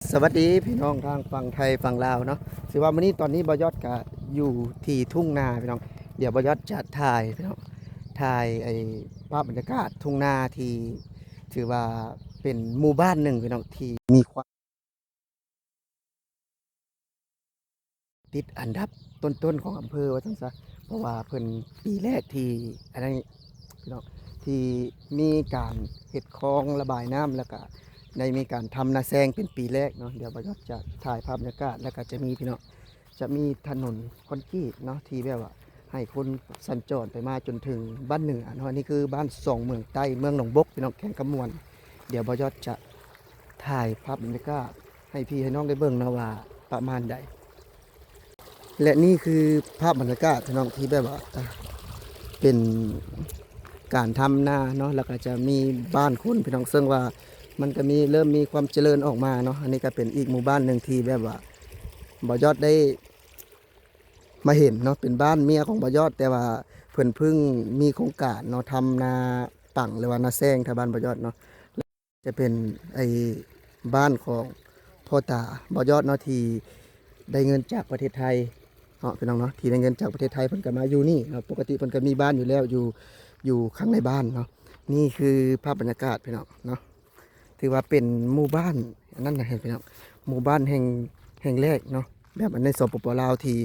สวัสดีพี่น้องทางฝั่งไทยฝั่งลาวเนาะถือว่าวันนี้ตอนนี้บอยอดก็อยู่ที่ทุ่งนาพี่น้องเดี๋ยวบอยอดจะถ่ายพี่น้องถ่ายภาพบรรยากาศทุ่งนาที่ถือว่าเป็นหมู่บ้านหนึ่งพี่น้องที่มีความติดอันดับต้นๆของอำเภอว่าจังซะเพราะว่าเพิ่นปีแรกที่อันนั้นพี่น้องที่มีการเฮ็ดคลองระบายน้ำแล้วก็ได้มีการทำนาแซงเป็นปีแรกเนาะเดี๋ยวบอยอดจะถ่ายภาพบรรยากาศแล้วก็จะมีพี่น้อง จะมีถนนคอนกรีตเนาะที่แบบว่าให้คนสัญจรไปมาจนถึงบ้านเหนือเนาะนี่คือบ้านสองเมืองใต้เมืองหนองบกพี่น้องแข่งกำมวลเดี๋ยวบอยอดจะถ่ายภาพบรรยากาศให้พี่ให้น้องได้เบิ่งนะว่าประมาณใดและนี่คือภาพบรรยากาศพี่น้องที่แบบว่าเป็นการทำนาเนาะแล้วก็จะมีบ้านคนพี่น้องซึ่งว่ามันก็มีเริ่มมีความเจริญออกมาเนาะอันนี้ก็เป็นอีกหมู่บ้านหนึ่งที่แบบว่าบอยอดได้ มาเห็นเนาะเป็นบ้านเมียของบ่ยอดแต่ว่าเพิ่นเพิ่งมีโครงการเนาะทำนาปังหรือว่านาแซงทางบ้านบ่ยอดเนาะจะเป็นไอ้บ้านของพ่อตาบ่ยอดเนาะที่ได้เงินจากประเทศไทยเนาะพี่น้องเนาะที่ได้เงินจากประเทศไทยเพิ่นก็มาอยู่นี่เนาะปกติเพิ่นก็มีบ้านอยู่แล้วอยู่ข้างในบ้านเนาะนี่คือภาพบรรยากาศพี่น้องเนาะถือว่าเป็นหมู่บ้านอันนั้นนะเห็นพี่น้องหมู่บ้านแห่งแรกเนาะแบบในสปปลาวที่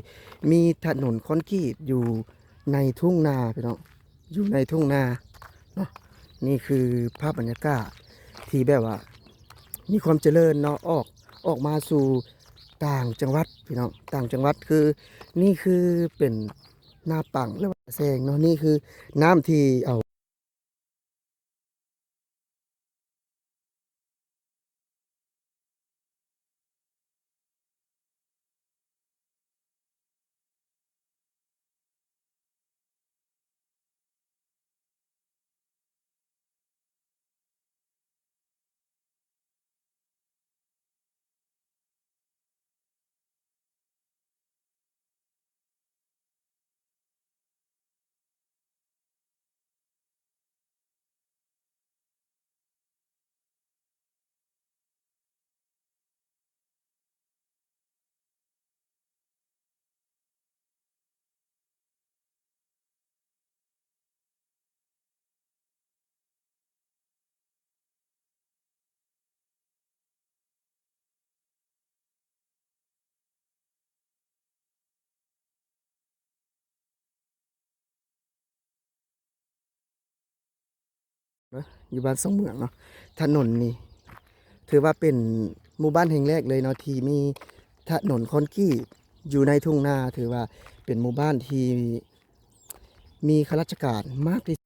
มีถนนคอนกรีตอยู่ในทุ่งนาพี่น้องอยู่ในทุ่งนาเนาะนี่คือภาพบรรยากาศที่แบบว่ามีความเจริญเนาะออกมาสู่ต่างจังหวัดพี่น้องต่างจังหวัดคือนี่คือเป็นหน้าปังหรือว่าแซงเนาะนี่คือน้ำที่เอาเนาะอยู่บ้านสองเมืองเนาะถนนนี่ถือว่าเป็นหมู่บ้านแห่งแรกเลยเนาะที่มีถนนคอนกรีตอยู่ในทุ่งนาถือว่าเป็นหมู่บ้านที่มีข้าราชการมากที่